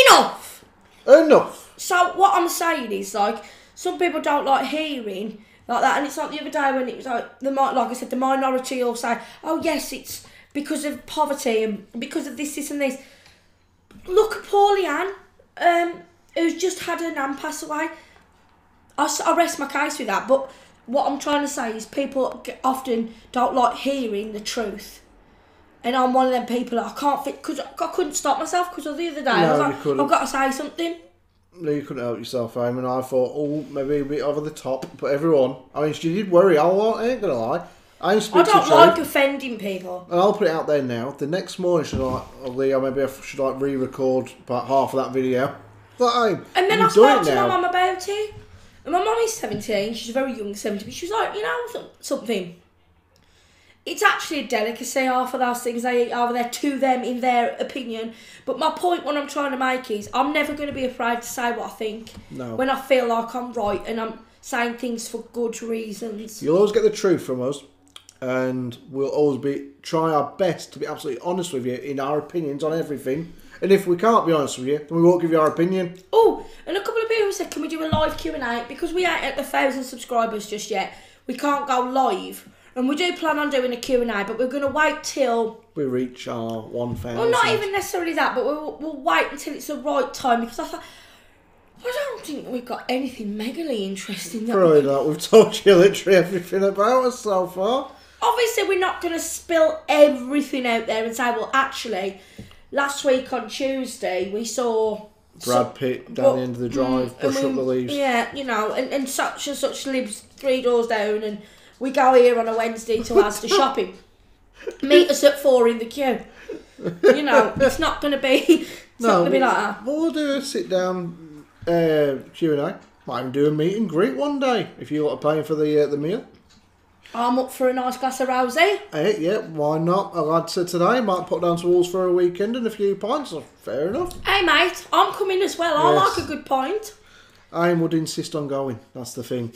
Enough. Enough. So what I'm saying is, like, some people don't like hearing like that, and it's like the other day when it was like like I said, the minority all say, "Oh yes, it's because of poverty and because of this, and this." Look at poor Leanne, who's just had her nan pass away. I rest my case with that, but what I'm trying to say is people often don't like hearing the truth. And I'm one of them people that I can't fit, because I couldn't stop myself because of the other day. I was like, I've got to say something. No, you couldn't help yourself, Amy, and I thought, oh, maybe a bit over the top, but everyone, I mean, she did worry, I ain't going to lie. I don't like offending people. And I'll put it out there now. The next morning, she's like, oh, Leigh, maybe I should like re-record about half of that video. Like, and then I spoke to my mum about it. And my mum is 17, she's a very young 17, but she was like, you know something? It's actually a delicacy, half of those things they eat over there to them in their opinion. But my point, what I'm trying to make is, I'm never going to be afraid to say what I think. No. When I feel like I'm right and I'm saying things for good reasons. You'll always get the truth from us. And we'll always try our best to be absolutely honest with you in our opinions on everything. And if we can't be honest with you, then we won't give you our opinion. Oh, and a couple of people said, can we do a live Q&A? Because we ain't at 1,000 subscribers just yet. We can't go live. And we do plan on doing a Q&A, but we're going to wait till... we reach our 1,000. Well, not even necessarily that, but we'll wait until it's the right time. Because I thought, I don't think we've got anything megally interesting. Probably not. We've told you literally everything about us so far. Obviously, we're not going to spill everything out there and say, well, actually, last week on Tuesday, we saw... Brad Pitt down the end of the drive, pushing up the leaves. Yeah, you know, and such and such lives 3 doors down, and we go here on a Wednesday to Asda shopping. Meet us at 4 in the queue. You know, it's not going to be... not going to be like that. We'll do a sit-down Q&A. Might even do a meet and greet one day, if you want to pay for the meal. I'm up for a nice glass of rosé. Hey, yeah, why not? A lad said today, might put down to Wolves for a weekend and a few pints. So fair enough. Hey, mate, I'm coming as well. I like a good pint. I would insist on going. That's the thing.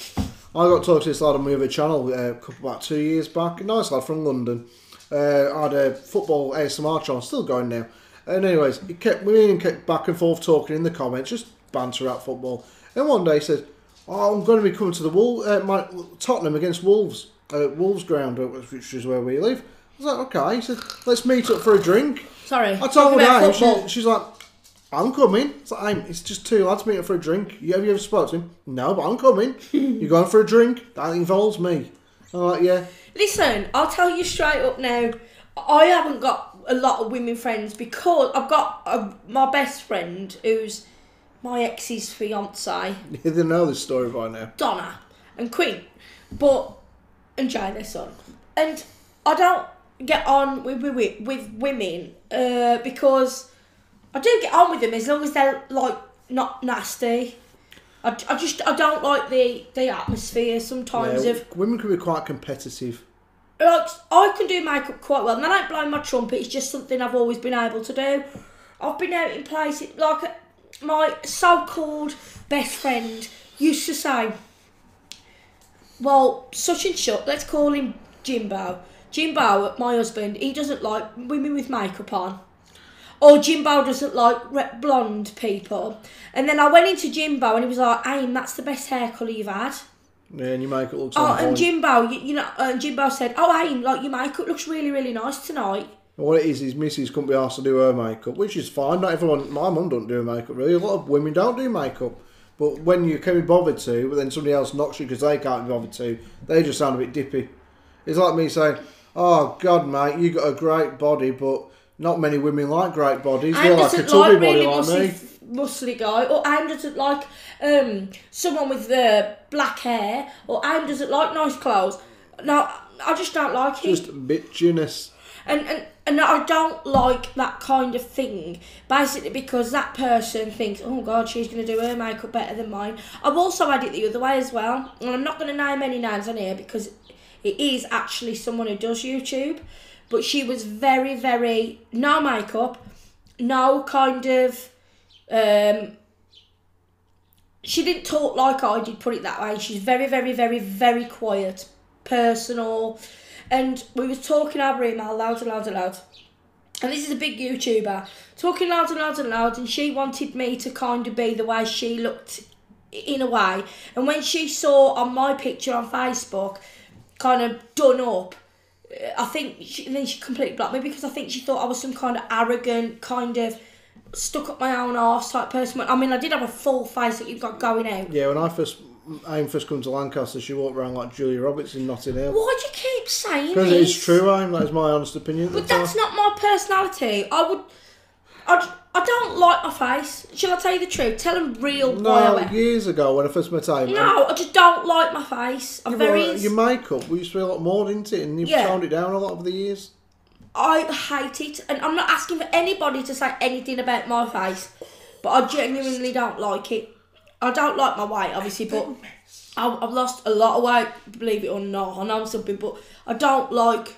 I got talked to this lad on my other channel about 2 years back. A nice lad from London. I had a football ASMR channel, still going now. And anyways, me and kept back and forth talking in the comments, just banter about football. And one day he said, oh, I'm going to be coming to the Tottenham against Wolves. Wolves ground, which is where we live. I was like, okay. He said, let's meet up for a drink. Sorry. I told her, she's like, I'm coming. It's like, it's just 2 lads meeting up for a drink. Have you ever spoken to him? No, but I'm coming. You're going for a drink? That involves me. I'm like, yeah. Listen, I'll tell you straight up now, I haven't got a lot of women friends because I've got my best friend who's my ex's fiance. They know this story by now. Donna and Queen. And Jay, their son. And I don't get on with women because I do get on with them as long as they're like not nasty. I don't like the atmosphere sometimes of women can be quite competitive. Like, I can do makeup quite well, and I don't blow my trumpet. It's just something I've always been able to do. I've been out in places like my so-called best friend used to say, well, such and such, let's call him Jimbo. Jimbo, my husband, he doesn't like women with makeup on. Or Jimbo doesn't like blonde people. And then I went into Jimbo and he was like, Aim, that's the best hair colour you've had. Yeah, and your makeup looks on point. And Jimbo, Jimbo said, oh, Aim, like your makeup looks really, really nice tonight. Well, what it is, his missus couldn't be asked to do her makeup, which is fine. Not everyone, my mum don't do makeup really. A lot of women don't do makeup. But when you can be bothered to, but then somebody else knocks you because they can't be bothered to, they just sound a bit dippy. It's like me saying, oh, God, mate, you got a great body, but not many women like great bodies. They're like a tubby body like me. muscly guy, or Aim doesn't like someone with black hair, or Aim doesn't like nice clothes. No, I just don't like it. Just bitchiness. And I don't like that kind of thing, basically because that person thinks, oh God, she's going to do her makeup better than mine. I've also had it the other way as well, and I'm not going to name any names on here because it is actually someone who does YouTube, but she was very, very, no makeup, no kind of, she didn't talk like I did, put it that way. She's very, very, very, very quiet, personal. And we was talking over email loud and loud and loud. And this is a big YouTuber. Talking loud and loud and loud. And she wanted me to kind of be the way she looked in a way. And when she saw on my picture on Facebook, kind of done up, I think then she completely blocked me because I think she thought I was some kind of arrogant, kind of stuck up my own arse type person. I mean, I did have a full face that you've got going out. Yeah, when I first come to Lancaster, she walked around like Julia Roberts in Notting Hill. Why do you keep saying because this? it's true, Aim. That is my honest opinion. But that's not my personality. I don't like my face. Shall I tell you the truth? Tell them real why I wear. Years ago when I first met Aim. No, I just don't like my face. I'm your makeup, we used to be a lot more, didn't it? And you've toned it down a lot over the years. I hate it, and I'm not asking for anybody to say anything about my face, but I genuinely don't like it. I don't like my weight, obviously, but I've lost a lot of weight, believe it or not. I know I'm something, but I don't like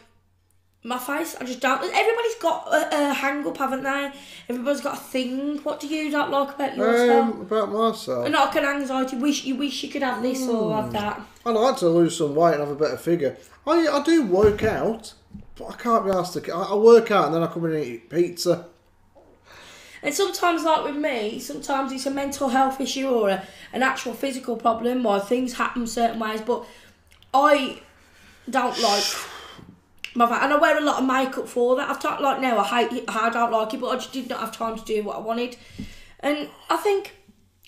my face. I just don't. Everybody's got a hang-up, haven't they? Everybody's got a thing. What do you not like about yourself? About myself? And like an anxiety. You wish you could have this or have that. I'd like to lose some weight and have a better figure. I do work out, but I can't be asked to. I work out and then I come in and eat pizza. And sometimes, like with me, sometimes it's a mental health issue or an actual physical problem why things happen certain ways. But I don't like my face. And I wear a lot of makeup for that. I've talked like now, I hate it, I don't like it, but I just did not have time to do what I wanted. And I think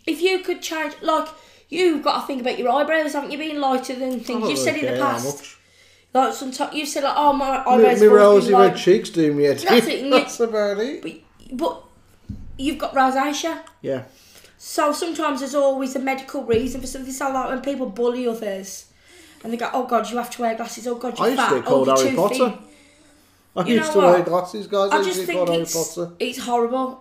if you could change, like, you've got to think about your eyebrows, haven't you, being lighter than things. You've said in the past. Like, sometimes you've said, like, oh, my eyebrows my rosy red cheeks do me a That's it. That's about it. But you've got rosacea. Yeah. So sometimes there's always a medical reason for something. So like when people bully others and they go, oh God, you have to wear glasses. Oh God, you're fat. I used to get called Harry Potter. I used to wear glasses, guys. I just think it's horrible.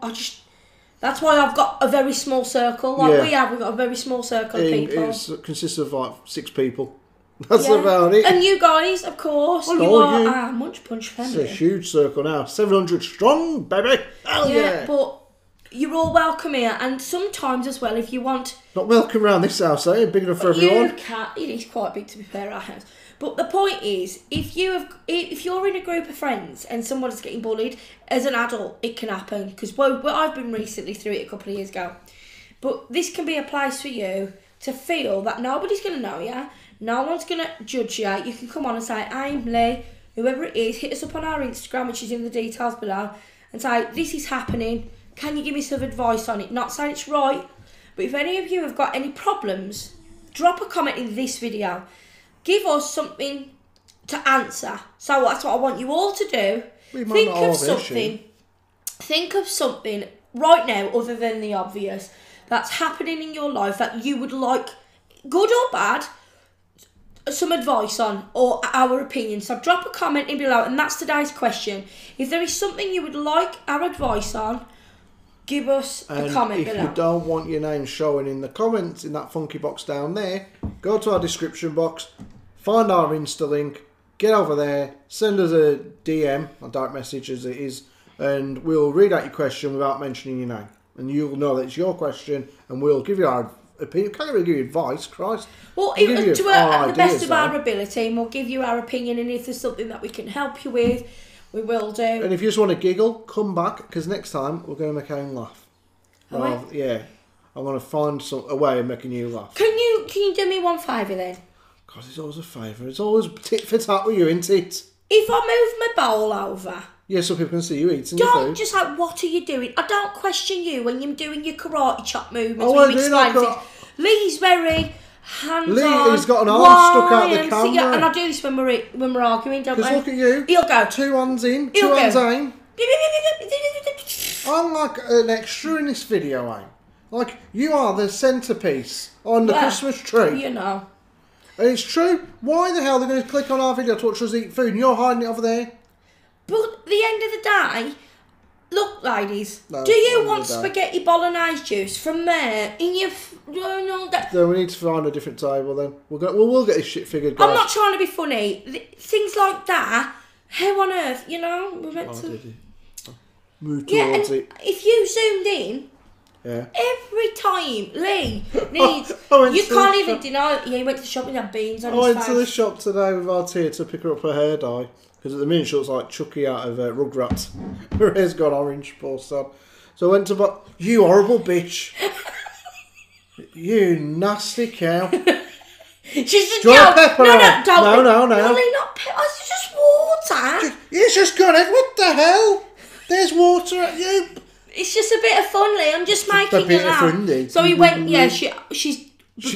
That's why I've got a very small circle. Like we've got a very small circle of people. It consists of like 6 people. That's about it. And you guys, of course, you are Munch Punch family. It's a huge circle now. 700 strong, baby. Hell yeah. But you're all welcome here, and sometimes as well, if you want... Not welcome around this house, eh? Big enough for everyone. It is quite big, to be fair, our house. But the point is, if you're in a group of friends and someone's getting bullied, as an adult, it can happen. Because I've been recently through it a couple of years ago. But this can be a place for you to feel that nobody's going to know you, no one's going to judge you. You can come on and say, I'm Leigh, whoever it is, hit us up on our Instagram, which is in the details below, and say, this is happening. Can you give me some advice on it? Not saying it's right, but if any of you have got any problems, drop a comment in this video. Give us something to answer. So that's what I want you all to do. Think of something right now other than the obvious that's happening in your life that you would like, good or bad, some advice on or our opinion. So drop a comment in below, and that's today's question. If there is something you would like our advice on, give us a comment below. If you don't want your name showing in the comments in that funky box down there, go to our description box, find our Insta link, get over there, send us a DM, a direct message as it is, and we'll read out your question without mentioning your name. And you'll know that it's your question, and we'll give you our opinion. Can't really give you advice, Christ. Well, to the best of our ability, and we'll give you our opinion, and if there's something that we can help you with, we will do. And if you just want to giggle, come back, because next time we're going to make Aim laugh. Yeah. I'm going to find a way of making you laugh. Can you do me one favour then? God, it's always a favour. It's always tit for tat with you, isn't it? If I move my bowl over... Yeah, so people can see you eating your food. Don't just like, what are you doing? I don't question you when you're doing your karate chop movements. When you explain things. Leigh's very... hands-on. He's got an arm stuck out the camera. Yeah, and I do this when we're arguing, don't we? Because look at you. He'll go. 2 hands in, 2 hands aim. I'm like an extra in this video, eh? Like, you are the centrepiece on the Christmas tree. You know. And it's true. Why the hell are they going to click on our video to watch us eat food and you're hiding it over there? But at the end of the day, look, ladies, No, do you end of want the day. spaghetti bolognese juice from there in your... Then we need to find a different table then. We'll get this shit figured, guys. I'm not trying to be funny. Things like that, how on earth, you know? We're meant to... Did you? Move Yeah, towards and it. if you zoomed in, Yeah. every time Leigh needs... I went you to can't the even shop. deny... Yeah, he went to the shop and had beans on I his went face. to the shop today with our tea to pick her up her hair dye. Because at the minute she looks like Chucky out of Rugrats. Her hair's gone orange, poor son. So I went to buy... You horrible bitch. You nasty cow. She's just... Do you want pepper no, on? don't. No. No, Leigh, not pepper. It's just water. It's just gone out. What the hell? There's water at you. It's just a bit of fun, Leigh. I'm just making bit it of out. fun, Leigh. So he went... Yeah, she's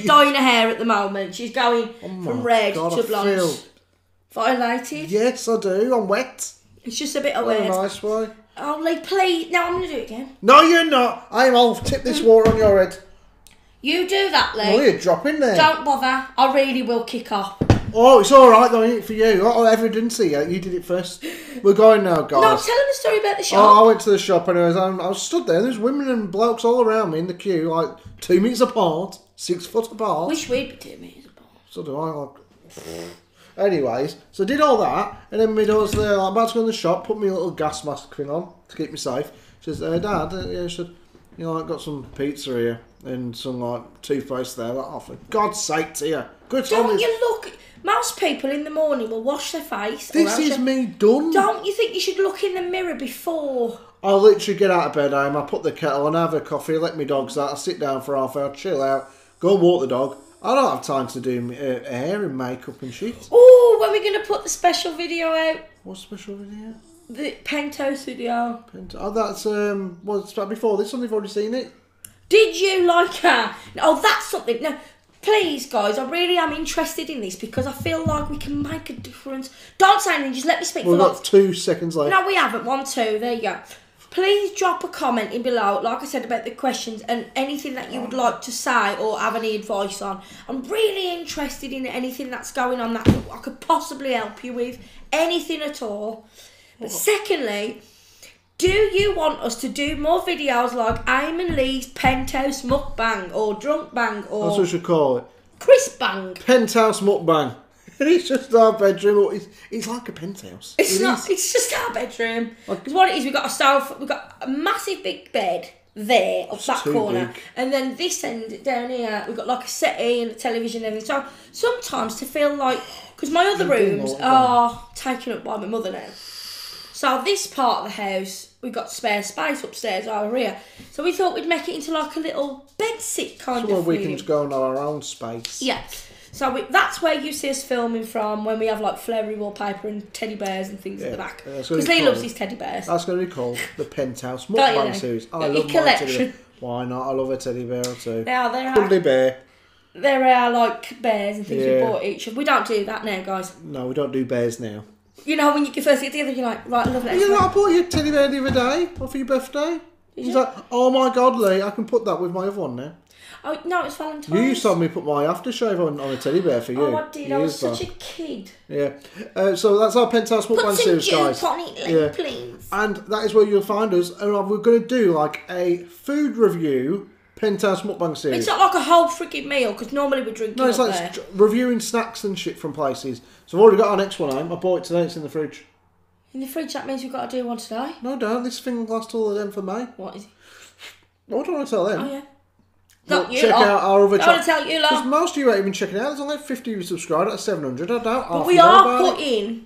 dyeing her hair at the moment. She's going from red God, to I blonde. feel- Violated. Yes, I do. I'm wet. It's just a bit of In a weird. nice way. Oh, Leigh, please. No, I'm going to do it again. No, you're not. I'll tip this water on your head. You do that, Oh, Leigh. you're dropping there. Don't bother. I really will kick off. Oh, it's all right though, ain't it, for you? Oh, evidence here. You did it first. We're going now, guys. No, I'm telling the story about the shop. Oh, I went to the shop and I was stood there. There's women and blokes all around me in the queue, like 2 meters apart, 6 foot apart. Wish we'd be 2 meters apart. So do I. Like. Anyways, so I did all that, and then my daughter's there, like, about to go in the shop, put me a little gas mask thing on to keep me safe. She says, Dad, yeah, she said, you know, I've got some pizza here and some like toothpaste there. Like, oh, for God's sake, Tia. Good Don't time. you look... Most people in the morning will wash their face. or This else is you- me done. Don't you think you should look in the mirror before? I'll literally get out of bed, I put the kettle on, have a coffee, let my dogs out, I sit down for half an hour, chill out, go and walk the dog. I don't have time to do hair and makeup and shit. Oh, when are we going to put the special video out? What special video? The Pentos video. Oh, that's, it's before this one, they've already seen it. Did you like her? Oh, that's something. No, please, guys, I really am interested in this because I feel like we can make a difference. Don't say anything, just let me speak We've for got 2 seconds left. No, we haven't. 1, 2. There you go. Please drop a comment in below, like I said, about the questions and anything that you would like to say or have any advice on. I'm really interested in anything that's going on that I could possibly help you with. Anything at all. But secondly, do you want us to do more videos like Aim and Leigh's Penthouse Mukbang or Drunk Bang or That's what we should call it. Chris Bang? Penthouse mukbang. It's just our bedroom. It's like a penthouse. It's It not. is. It's just our bedroom. Because what it is, we've got a sofa, we've got a massive big bed there up that too corner, big. and then this end down here, we've got like a settee and a television and everything. So sometimes to feel like, because my other rooms are taken up by my mother now. So this part of the house, we've got spare space upstairs over here. So we thought we'd make it into like a little bed sit kind So of we feeling. can just go and have our own space. Yeah. So that's where you see us filming from when we have like flary wallpaper and teddy bears and things at the back. that's Because what Leigh it's loves called. his teddy bears. That's going to be called the Penthouse Don't you Mukbang know? series. I Your love my collection. teddy bear. Why not? I love a teddy bear or two. Now there Cuddly are bear. like bears and things we Yeah. bought each. We don't do that now, guys. No, we don't do bears now. You know when you first get together, you're like, right, I love that. You know what? I bought you a teddy bear the other day for your birthday. He's you? like, oh my God, Leigh, I can put that with my other one now. Oh no, it's Valentine's. You used to have me put my aftershave on a teddy bear for you. Oh, I did. I was years such back. a kid. Yeah. So that's our Penthouse Mukbang Put some series, juice guys. on it, Leigh, Yeah. please. And that is where you'll find us. And we're going to do like a food review Penthouse Mukbang series. It's not like a whole freaking meal because normally we're drinking No, it's up like there. reviewing snacks and shit from places. So I've already got our next one home. I bought it today. It's in the fridge. In the fridge, that means we've got to do one today. No, don't. This thing will last till the end for May. What is it? I don't want to tell them. Oh yeah. Well, Not you check lot. out our other Don't want to tell you Because lot. most of you ain't even checking out. There's only 50 subscribed out of 700. I doubt. But we are putting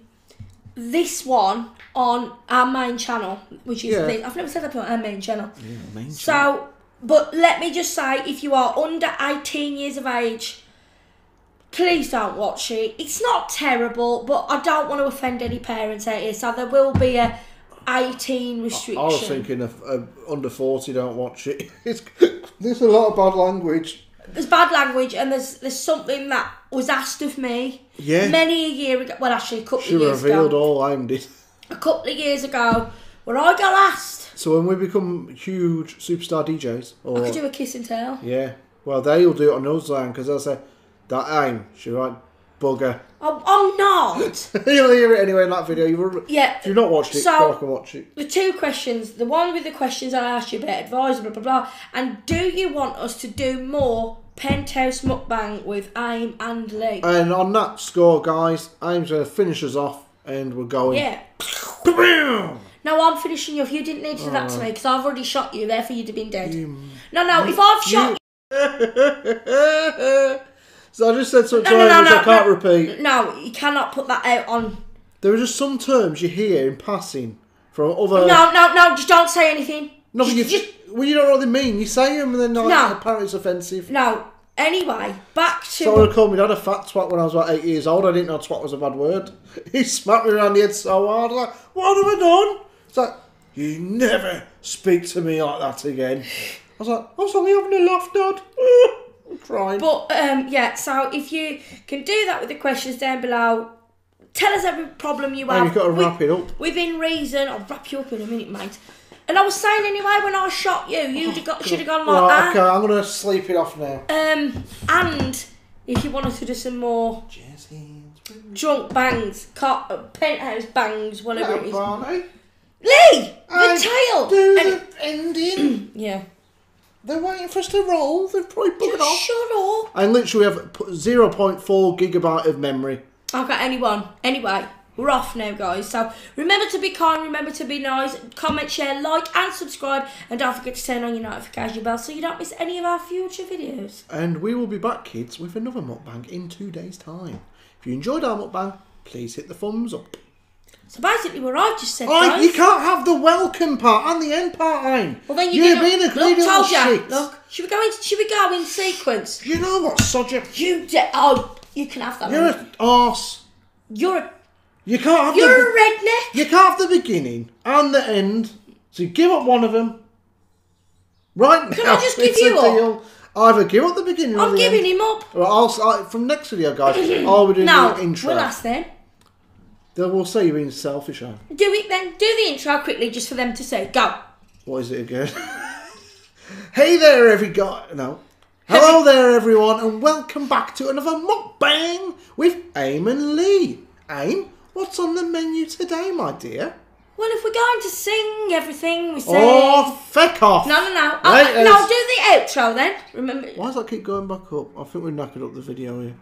this one on our main channel, which is I've never said that before, our main channel. Yeah, main So, but let me just say, if you are under 18 years of age, please don't watch it. It's not terrible, but I don't want to offend any parents out here, so there will be a 18 restriction. I was thinking of under 40 don't watch it. There's a lot of bad language. There's bad language, and there's something that was asked of me many a year ago. Well, actually, a couple She of years revealed ago. all I did. A couple of years ago, where I go last. So when we become huge superstar DJs, or I could do a kiss and tell. yeah, well they'll do it on us then because they'll say that aim, she right bugger. I'm not. You'll hear it anyway in that video. Yeah. If you've not watched it, go back and watch it. The 2 questions, the one with the questions I asked you about advice, blah blah blah, and do you want us to do more penthouse mukbang with Aim and Leigh? And on that score, guys, Aim's going to finish us off, and we're going. Yeah. No, I'm finishing you off. You didn't need to do that to me because I've already shot you. Therefore, you'd have been dead. No. If I've shot you. So I just said something which I can't repeat. No, you cannot put that out on. There are just some terms you hear in passing from other. No. Just don't say anything. No, but you don't know what they mean. You say them and then apparently it's offensive. No. Anyway, back to. Someone called me dad a fat twat when I was about 8 years old. I didn't know twat was a bad word. He smacked me around the head so hard. I was like, what have I done? It's like, you never speak to me like that again. I was like, I was only having a laugh, Dad. I'm crying. But, yeah, so if you can do that with the questions down below, tell us every problem you have. You've got to wrap it up. Within reason. I'll wrap you up in a minute, mate. And I was saying anyway, when I shot you, should have gone like that. Okay, I'm going to sleep it off now. And if you wanted to do some more drunk bangs, penthouse bangs, whatever it is. Barney. Leigh! The tail! Do the ending. Yeah. They're waiting for us to roll. They've probably buggered off. Shut up. And literally we have 0.4 gigabyte of memory. Okay, anyway, we're off now, guys. So remember to be kind, remember to be nice, comment, share, like and subscribe, and don't forget to turn on your notification bell so you don't miss any of our future videos. And we will be back, kids, with another mukbang in 2 days' time. If you enjoyed our mukbang, please hit the thumbs up. So basically what I've just said, guys... You can't have the welcome part and the end part, Aim. Well, then You're being a greedy little shit. Look, should we go in sequence? You know what, Sodger? You can have that. You're an arse. You're a redneck. You can't have the beginning and the end. So you give up one of them. Right now. Can I just give you up? Either give up the beginning or the end. I'm giving him up. Well, from next video, guys, I'll be doing the intro. We'll ask them. Then we'll say you're being selfish, Aim. Do it then. Do the intro quickly just for them to say. Go. What is it again? Hey there, Hello there, everyone, and welcome back to another mukbang with Aim and Leigh. Aim, what's on the menu today, my dear? Well, if we're going to sing everything we say... Oh, feck off! No. Right, No, do the outro then. Remember... Why does that keep going back up? I think we're knackered up the video here.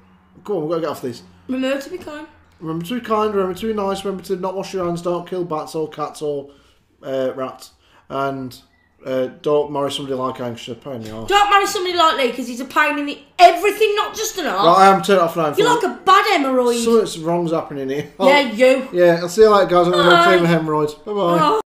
Come on, we've got to get off this. Remember to be kind. Remember to be kind, remember to be nice, remember to not wash your hands, don't kill bats or cats or rats. And don't marry somebody like Aim, she's a pain in the arse. Don't marry somebody like Leigh because he's a pain in the... Everything, not just an arse. Right, I am turning it off now. You're like a bad hemorrhoid. Something wrong's happening here. Yeah, you. Yeah, I'll see you later, guys. I'm going to go clean my hemorrhoids. Bye-bye.